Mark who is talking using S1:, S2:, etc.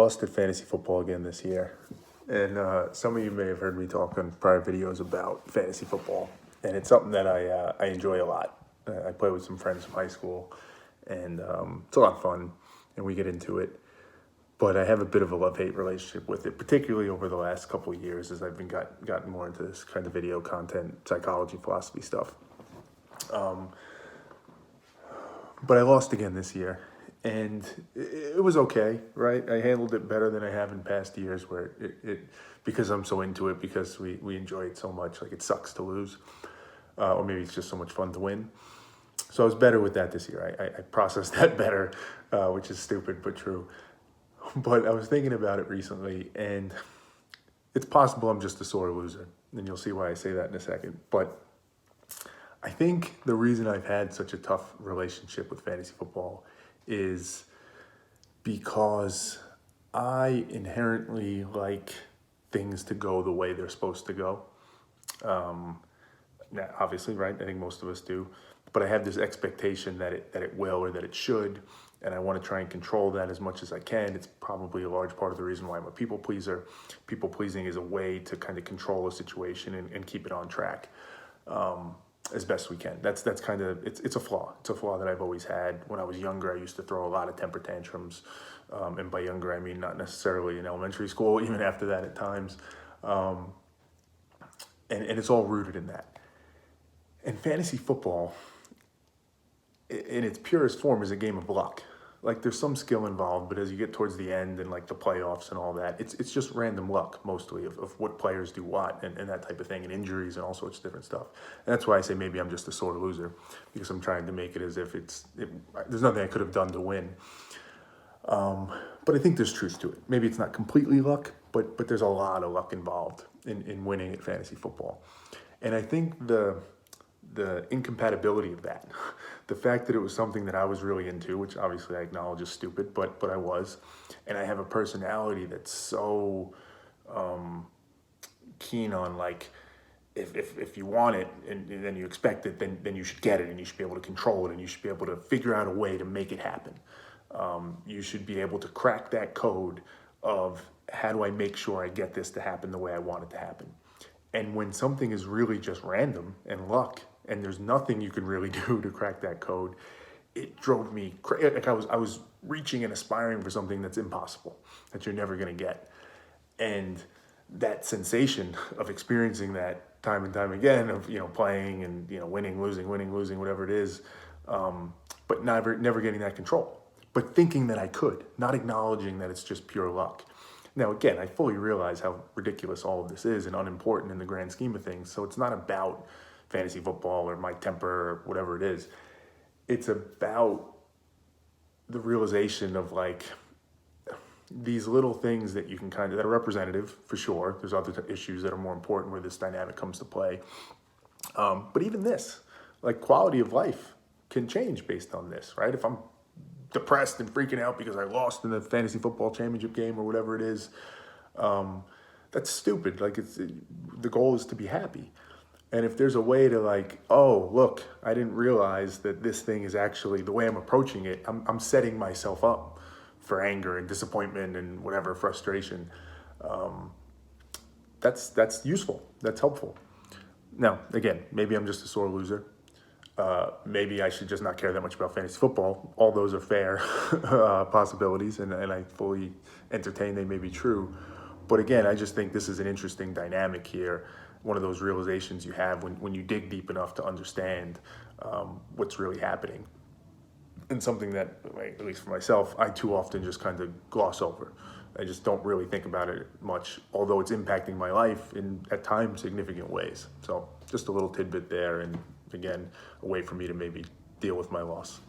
S1: lost at fantasy football again this year. And some of you may have heard me talk on prior videos about fantasy football. And it's something that I enjoy a lot. I play with some friends from high school, and it's a lot of fun, and we get into it. But I have a bit of a love-hate relationship with it, particularly over the last couple of years as I've been gotten more into this kind of video content, psychology, philosophy stuff. But I lost again this year, and it was okay, right? I handled it better than I have in past years where it because I'm so into it, because we enjoy it so much, like it sucks to lose, or maybe it's just so much fun to win. So I was better with that this year. I processed that better, which is stupid but true. But I was thinking about it recently, and it's possible I'm just a sore loser, and you'll see why I say that in a second. But I think the reason I've had such a tough relationship with fantasy football is because I inherently like things to go the way they're supposed to go. Now, obviously, right? I think most of us do. But I have this expectation that it will, or that it should, and I want to try and control that as much as I can. It's probably a large part of the reason why I'm a people pleaser. People pleasing is a way to kind of control a situation and keep it on track as best we can. That's kind of, it's a flaw. It's a flaw that I've always had. When I was younger, I used to throw a lot of temper tantrums. And by younger, I mean not necessarily in elementary school, even after that at times. And it's all rooted in that. And fantasy football, in its purest form, is a game of luck. Like, there's some skill involved, but as you get towards the end and like the playoffs and all that, it's just random luck mostly of what players do what and that type of thing, and injuries and all sorts of different stuff. And that's why I say maybe I'm just a sore loser, because I'm trying to make it as if there's nothing I could have done to win. But I think there's truth to it. Maybe it's not completely luck, but there's a lot of luck involved in winning at fantasy football. And I think the incompatibility of that, the fact that it was something that I was really into, which obviously I acknowledge is stupid, but I was, and I have a personality that's so keen on, like, if you want it and then you expect it, then you should get it, and you should be able to control it, and you should be able to figure out a way to make it happen. You should be able to crack that code of, how do I make sure I get this to happen the way I want it to happen? And when something is really just random and luck, and there's nothing you can really do to crack that code, it drove me crazy. Like, I was reaching and aspiring for something that's impossible, that you're never gonna get. And that sensation of experiencing that time and time again, of playing and winning, losing, whatever it is, but never getting that control, but thinking that I could, not acknowledging that it's just pure luck. Now, again, I fully realize how ridiculous all of this is and unimportant in the grand scheme of things. So it's not about fantasy football or my temper or whatever it is. It's about the realization of, like, these little things that you can that are representative, for sure. There's other issues that are more important where this dynamic comes to play. But even this, like, quality of life can change based on this, right? If I'm depressed and freaking out because I lost in the fantasy football championship game or whatever it is, that's stupid. Like, the goal is to be happy. And if there's a way to, like, oh, look, I didn't realize that this thing is actually, the way I'm approaching it, I'm setting myself up for anger and disappointment and whatever, frustration. That's useful. That's helpful. Now, again, maybe I'm just a sore loser. Maybe I should just not care that much about fantasy football. All those are fair possibilities, and I fully entertain they may be true. But again, I just think this is an interesting dynamic here, one of those realizations you have when you dig deep enough to understand what's really happening. And something that, at least for myself, I too often just kind of gloss over. I just don't really think about it much, although it's impacting my life in, at times, significant ways. So just a little tidbit there, and again, a way for me to maybe deal with my loss.